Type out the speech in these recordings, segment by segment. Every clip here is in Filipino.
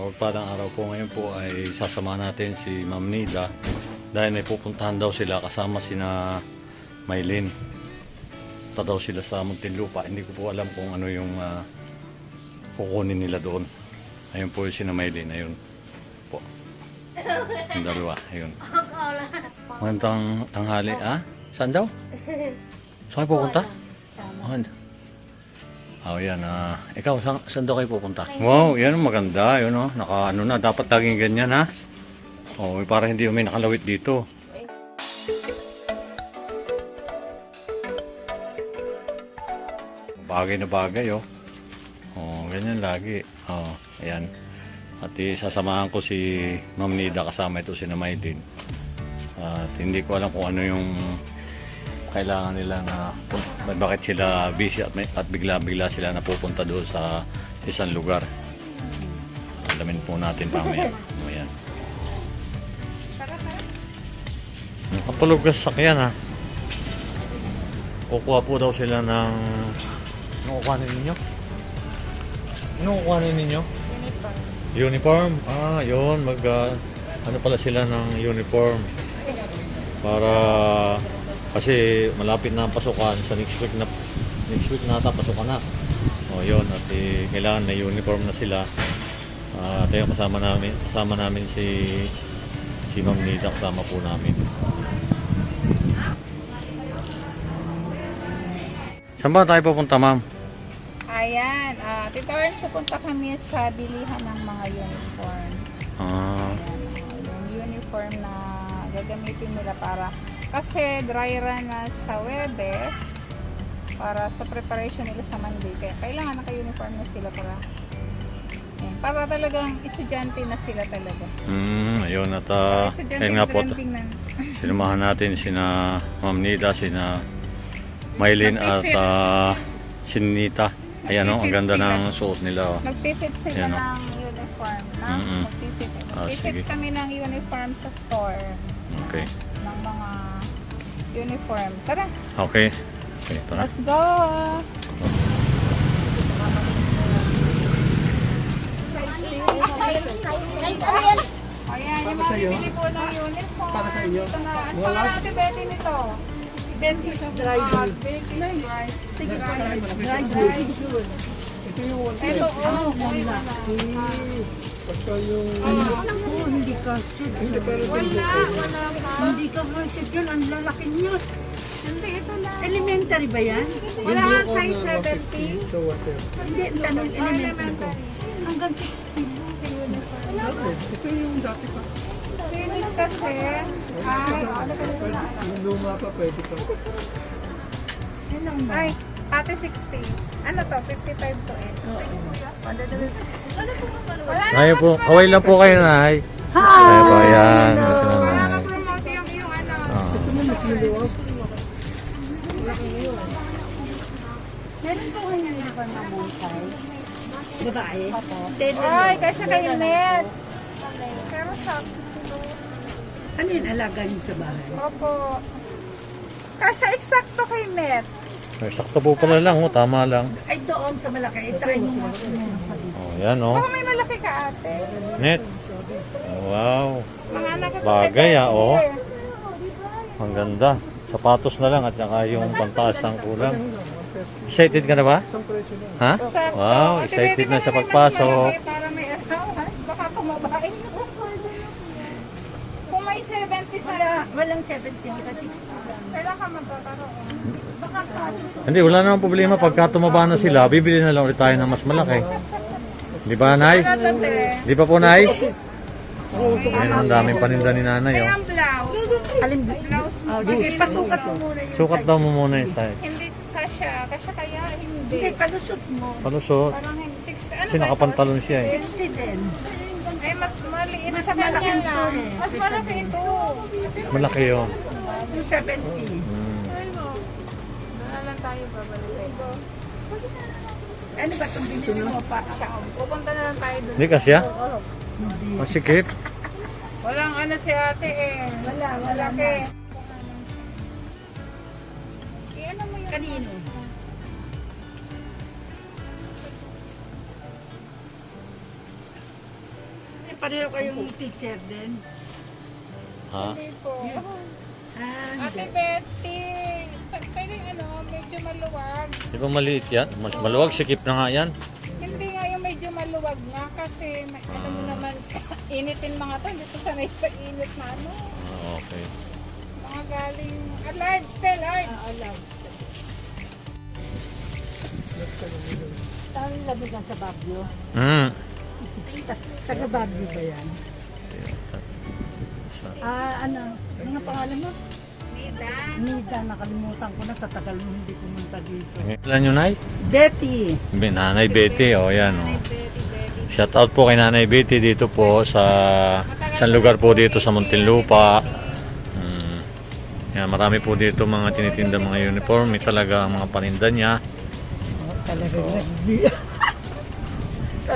Mapagpalang araw po ngayon po ay sasama natin si Ma'am Nida dahil may pupuntahan daw sila kasama sina Maylin. Punta daw sila sa Muntinlupa. Hindi ko po alam kung ano yung kukunin nila doon. Ayun po yung sina Maylin. Ayun po. Yung dalawa. Ayun. Magandang tanghali. Saan daw? Saan kayo pupunta? Yan. Ikaw, saan daw kayo pupunta? Wow, yan maganda. Yun, naka, na, dapat laging ganyan, ha? Para hindi may nakalawit dito. Bagay na bagay, ganyan lagi. Ayan. At sasamahan ko si Ma'am Nida kasama ito si Maylin. At hindi ko alam kung ano yung kailangan nila na bakit sila busy at bigla-bigla sila napupunta doon sa isang lugar. Alamin po natin mamaya. Ayan. Nakapulog ka sa sakyan, ha? Kukuha po daw sila ng... Ano kukuhanin ninyo? Ano kukuhanin ninyo? Uniform. Yun. Ano pala sila ng uniform. Para... Kasi malapit na ang pasukan sa next week nata pasukan na. Yun, at kailangan na uniform na sila. Tayo kasama namin si Ma'am Nida, kasama po namin. Saan ba tayo pupunta, Ma'am? Ayan, Tito Ernst, pupunta kami sa bilihan ng mga uniform. Ayan, yung uniform na gagamitin nila para kasi dry run na sa Webes para sa preparation nila sa Monday. Kaya kailangan naka-uniform na sila para talagang estudyante na sila talaga. Ayun at ayun nga po. Sinamahan natin sina Ma'am Nida, sina Maylin at Sinita. Ayan, ang ganda ng suot nila. Magpipit sila ng uniform. Magpipit kami ng uniform sa store. Okay. Ng mga uniform. Tara. Okay, tara. Let's go! Ayan, yung mga bibili po ng uniform. Para sa inyo. Ano pa natin Betty nito? Betty dry good. Dry good. Ito yung one. Ito, wala. Basta yung... Hindi ka shoot. Wala pa. Hindi ka shoot yun. Ang lalaki nyo. Hindi, ito lang. Elementary ba yan? Wala, size 70. Hindi, tanong elementary. Hanggang 60. Ito yung dati pa. Sinit kasi. Yung luma pa, pwede pa. Ay, ate 60. Ano to? 55 to 8. Wala na. Ayaw po, kaway lang po kayo, Nay. Ayaw po, ayan. Wala na promote yung ano. Meron po kayo yung uniform na Montay? Babae? Ay, kasi kay Net. Pero sa... Ano yun, alaga niyo sa bahay? Opo. Kasi eksakto kay Net. Sakto po pala lang, tama lang. Ay, doon sa malaki. Try mo. Yan, Baka may malaki ka ate. Net. Wow. Mga anak ko. Bagay, Ang ganda. Sapatos na lang at saka yung pantaas ang kulang. Excited ka na ba? Ha? Wow, excited na sa pagpasok. Para may allowance, baka kumabain. Kung may 70 sa... Walang 70, ka 60 lang. Kailan ka magkakaroon? Baka Hindi, wala namang problema. Pagka tumaba na sila, bibili na lang ulit tayo ng mas malaki. Di ba, Nay? Di ba po, Nay? Ayun, ang daming paninda ni Nanay. Kaya ang blouse. Alin, Blouse mo. sige, pasukat mo muna yung Sukat daw mo muna yung size. Hindi kasya. Kasya kaya hindi. Hindi, palusot mo. Palusot. Parang 60. Ano Kasi nakapantalon siya 60 din. Ay, mas maliit Mas sa malaki kanya ito lang. eh. Mas malaki ito. Malaki yun. Yung 70. Doon lang tayo babalik. Ano ba itong binili mo pa? Pupunta na lang tayo doon. Hindi kasya? Masikip. Walang ano si ate eh. Wala Malaki. na. Ano mo yun? Kanino? pareho kayong teacher din? Ha? Hindi po. Ah, Ate hindi. Betty, pwede medyo maluwag. Di ba maliit yan? Maluwag, sikip na nga yan. Hindi nga yung medyo maluwag nga kasi may, alam mo naman, initin mga to, hindi ko sanay sa init na ano. Ah, okay. Mga galing, large, still large. Saan labigan sa Baguio? Hmm. Taga Baguio ba yan? Ano? Mga pangalan mo? Nida. Nida, nakalimutan ko na sa tagal mo hindi pumunta dito. Ilan yun, Nay? Betty! Nanay Betty, o yan. Ay, Oh. Betty. Shout out po kay Nanay Betty dito po sa isang lugar po dito sa Muntinlupa. Yan, marami po dito mga tinitinda mga uniform. May talaga ang mga paninda niya. Talaga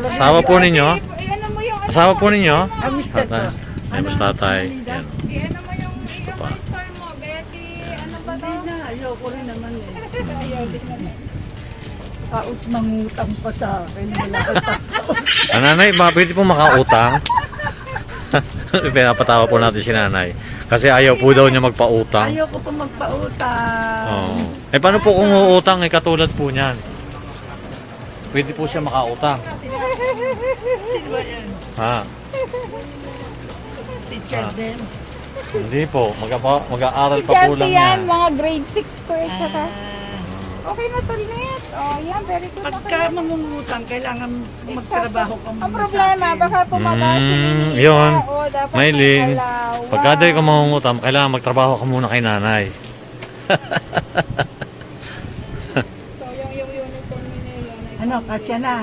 Asawa po ninyo? Ano mo yung, Asawa po ninyo? Ah, mister ko. Tatay. Ay, mas tatay. Yan. ano mo yung store mo, Betty? Ano ba to? Hindi na, ayoko rin naman eh. Paus mangutang pa sa akin. Wala ko pa. Nanay, pwede po makautang? Pinapatawa po natin si nanay. Kasi ayaw po daw niya magpautang. Ayoko pa magpautang. Oo. Eh paano po kung uutang eh katulad po niyan? Pwede po siya makautang. Sino ba yan? Ha? Teacher Ah. din. Hindi po. Mag-aaral Si pa po lang Janty yan, yan. mga grade 6 to eh. Saka, Ah, okay na to, Net. Oh, yan, very good na pagka kayo. mangungutang, kailangan magtrabaho ka muna Ang problema, sa akin. baka tumaba si Ninita. Yun. O, dapat Maylin, may alawa. pagka di ka mangungutang, kailangan magtrabaho ka muna kay nanay. So, yung uniform niya yun. ay Ano, kasya na.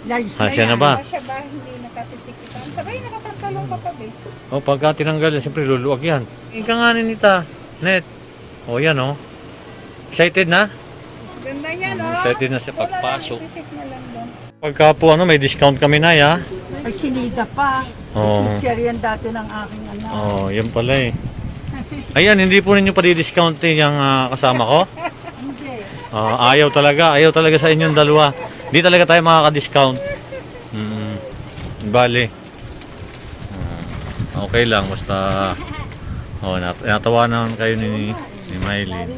Large Kasya na yan. ba? Kasya ba? Hindi nakasisikitan. Sabay, nakapantalong ka pa, be. O pagka tinanggal yan, siyempre luluwag yan. Ika nga ni Nita. Net. O yan o. Excited na? Ganda yan, oh. Excited na siya pagpasok. Wala lang, ipitik na lang doon. Pagka po ano, may discount kami na ya. Ay, sinida pa. Oo. Teacher yan dati ng aking anak. Oh, yan pala eh. Ayan, hindi po ninyo pa di-discount yung kasama ko. Hindi. Ayaw talaga sa inyong dalawa. Hindi talaga tayo makaka-discount. Bale. Okay lang, basta natawanan kayo ni Mylene.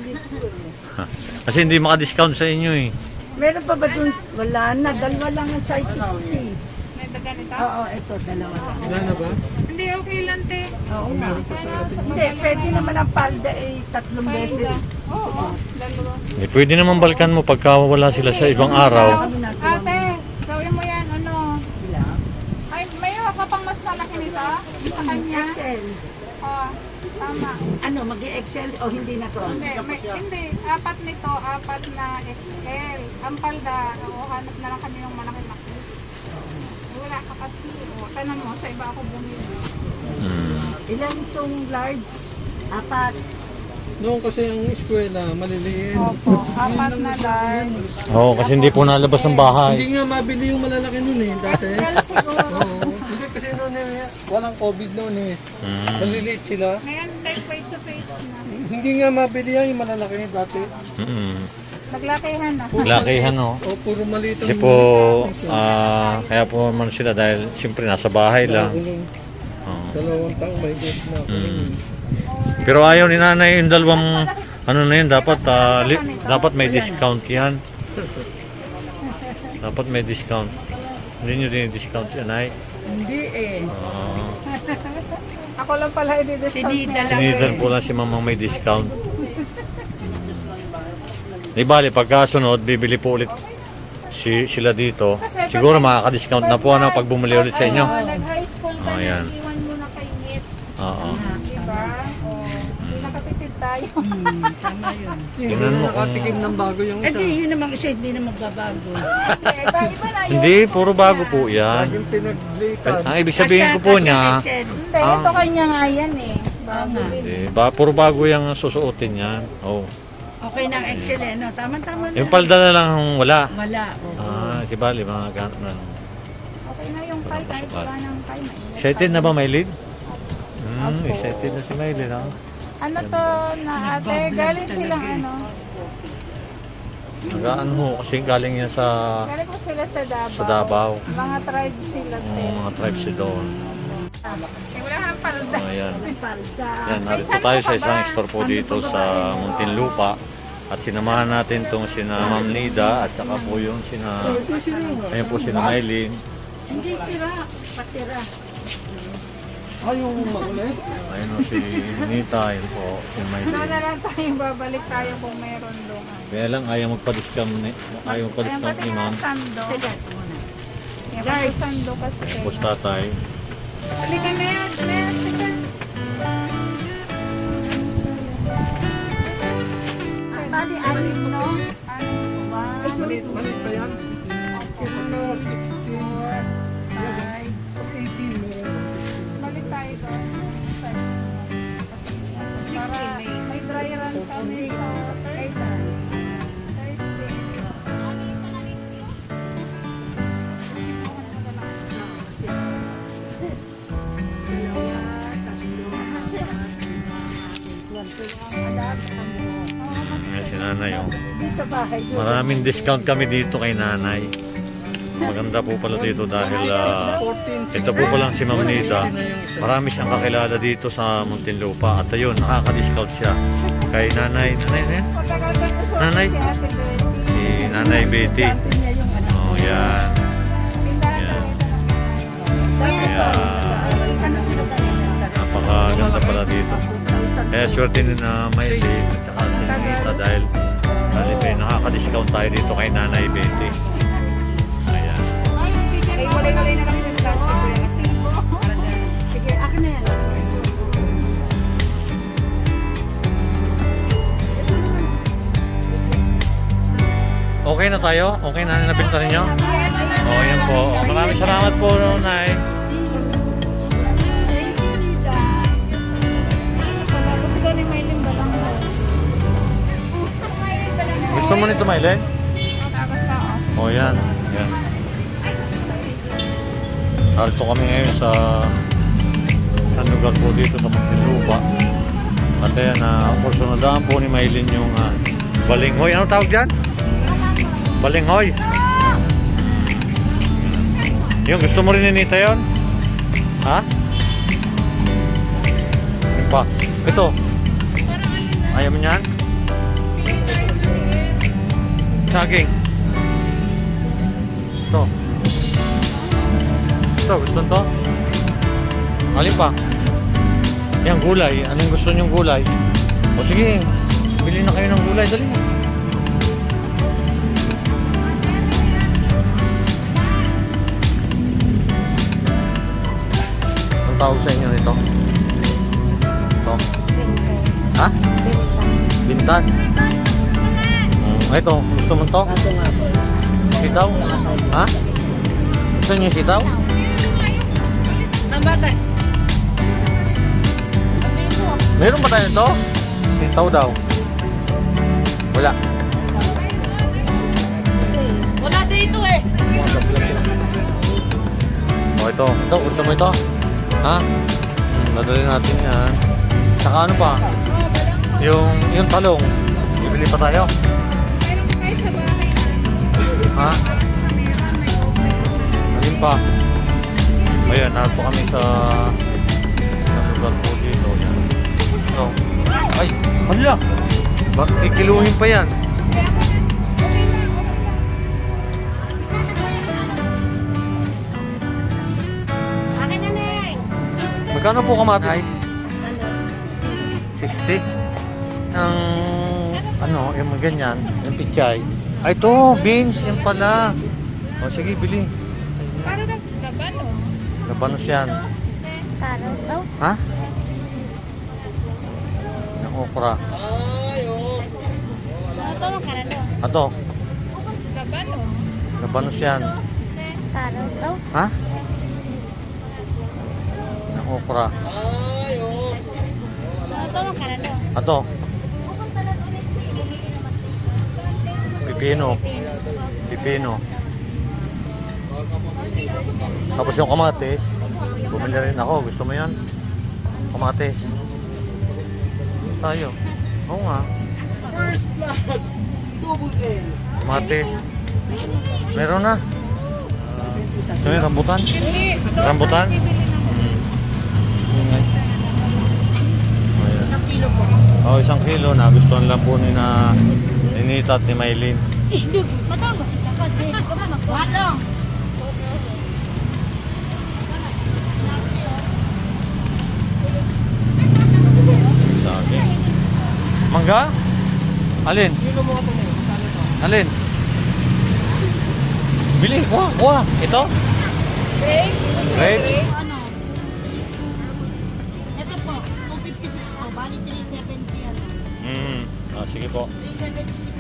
Kasi hindi maka-discount sa inyo eh. Meron pa ba dun? Wala na. Dalawa lang ang size 60. May ganito? Oo, ito. Dalawa lang. Wala na ba? Hindi, okay lang, te. Oo nga. Hindi, pwede naman ang palda eh. 3 beses. Oo, dalawa. Eh, pwede naman balikan mo pagka wala sila sa ibang araw. Ate, gawin mo yan, ano? Ilang? Ay, may ka pang mas malaki nito? Sa kanya? XL. Oo, tama. Ano, mag-XL o hindi na to? Hindi, apat nito, apat na XL. Ang palda, hanap na lang kami yung malaki-laki. Wala ka kasi. Tanong mo, sa iba ako bumili. Ilan itong large? Apat. Noon kasi ang eskwela, maliliit. Opo, apat na large. Oo, kasi hindi po nalabas ng bahay. Hindi nga mabili yung malalaki noon eh, dati. XL siguro. Oo. Hindi kasi noon eh, walang COVID noon eh. Maliliit sila. Ngayon, like face to face na. Hindi nga mabili yan yung malalaki dati. Naglakihan na. Lakihan no. O puro maliit Kasi po, kaya po naman sila dahil siyempre nasa bahay lang. Oo. 2 taong may good na. Pero ayaw ni nanay yung dalawang ano na yun, dapat may discount yan. Dapat may discount. Hindi nyo din discount yan ay. Hindi eh. Ako lang pala i-discount Sinida niya. lang Sinidan eh. po lang si mamang may discount. Di bali, pagkasunod, bibili po ulit sila dito. Siguro makaka-discount na po ano, pag bumili ulit sa inyo. Oo, nag-high school ka na, Ayan. iwan mo na kay Nit. Oo. Diba? O, hindi nakatipid tayo. Tama yun. Hindi Tingnan mo na nakatikim ng bago yung Eh isa. di, yun naman isa, hindi na magbabago. Iba na yun. Hindi, puro bago po yan. Laging pinaglitan. Ang ibig sabihin ko po niya, XL. Hindi, ito kanya nga yan eh. Bago din. puro bago yung susuotin yan. Oh. Okay na ang XL eh, no? Tama-tama na. Yung palda na lang ang wala. Wala. Oo. Si bali, mga ganun na. Okay na yung kay, kahit wala nang kay. Excited na ba, Mylene? Excited na si Mylene, ha? Ano to na ate, galing silang ano. Nagaan ho, kasi galing yan sa Galing ko sila sa Davao. Davao. Mga tribes sila. te. Mga tribes doon. Eh, wala kang palda. Ayan. Palda. Yan, narito tayo sa isang store po dito sa Muntinlupa. At sinamahan natin tong sina Ma'am Nida at saka po yung sina... Ayun po sina Maylin. Hindi tira, patira. Yung makulit. Ayun o si Nita, ayun po si Doon Maylin. na lang tayo, babalik tayo kung meron doon. Kaya lang ayaw magpa-discount ni, Ayan, pati Ma'am. mga sando. Teka, muna. Ayan, pati sando kasi. Ayun po si tatay. Halika na yan, halika. Ang bali, anim, no? Wow. Malit pa yan. Ito, 64, 18 meron. Balik tayo doon. Para may dry run kami sa Thursday. Ayan si nanay o. sa bahay doon. Maraming discount kami dito kay nanay. Maganda po pala dito dahil ito po palang si Ma'am Nida. Marami siyang kakilala dito sa Muntinlupa. At ayun, nakaka-discount siya. Kay nanay, Nanay? Si Nanay Betty. Dati niya yung anak. Oh, yan. Yan. Kaya, napakaganda pala dito. Kaya swerte din na Maylin at saka si Nita dahil nakaka-discount tayo dito kay Nanay Betty. Ayan. Ay, walay-walay na lang yung plastic ko yan kasi. Sige, akin na yan. Okay na tayo? Okay na nabinta ninyo? Oh, yan po. Maraming salamat po, Nay. Thank you, Lisa. Kasi doon yung may limba lang ko. Gusto mo nito, Maylin? Tapos sa off. Oh, yan. Yan. Narito kami ngayon sa lugar po dito sa Muntinlupa. At ayan, porsyonadaan po ni Maylin yung balinghoy. Ano tawag dyan? Balinghoy. Yung gusto mo rin ni Nita yun? Ha? Ano pa? Ito. Ayaw mo niyan? Saging. Ito. Ito, gusto nito? Alin pa? Yan, gulay. Anong gusto niyong gulay? O sige, bili na kayo ng gulay. Dali mo. Anong tawag sa inyo nito? Ito. Ha? Bintan. Ito, gusto mo to? Ito nga po. Sitaw? Ha? Gusto niyo sitaw? Ang bata. Meron ba tayo ito? Sitaw daw. Wala. Wala dito eh. O ito. Ito, gusto mo ito? Ha? Dadali natin yan. Saka ano pa? Yung talong. Bibili pa tayo. Meron kayo sa bahay. Ha? Alin pa? Ayan, narito kami sa lugar po dito. Yan. Ito. Ay, hala! Bakit kikiluhin pa yan? Akin na Neng. Magkano po kamatis? Ano? 60. Ang ano, yung mga ganyan, yung pichay. Ay, ito, beans, yan pala. O, sige, bili. Para na gabanos. Labanos yan. Karot daw. Ha? Yung okra. Ito mo karot daw. Ato, Gabanos. labanos yan. Karot daw. Ha? Yung okra. Ito mo karot daw. Ato. Pipino. Pipino. Tapos yung kamatis, bumili rin ako. Gusto mo yan? Kamatis. Tayo. Oo nga. First blood. Double L. Kamatis. Meron na. Ito yung rambutan. Hindi. Rambutan? Bibili na. Oh, 1 kilo. Nagustuhan lang po ni na Nita at ni Maylin. Matama si kakad. Hindi ka ba magkano? Sa akin. Mangga? Alin? Alin? Bili, kuha. Ito? Grapes? Grapes? Ano? Ito po, 256 po. Bali 370 ano. Sige po. 376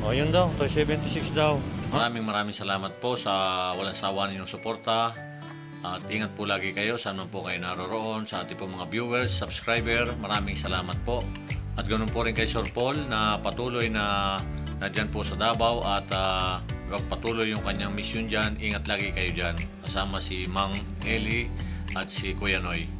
po. O, yun daw. 376 daw. Maraming salamat po sa walang sawa ninyong suporta. At ingat po lagi kayo. Saan man po kayo naroroon. Sa ating po mga viewers, subscriber. Maraming salamat po. At ganoon po rin kay Sir Paul na patuloy na nandyan po sa Davao. At patuloy yung kanyang mission dyan. Ingat lagi kayo dyan. Kasama si Mang Eli at si Kuya Noy.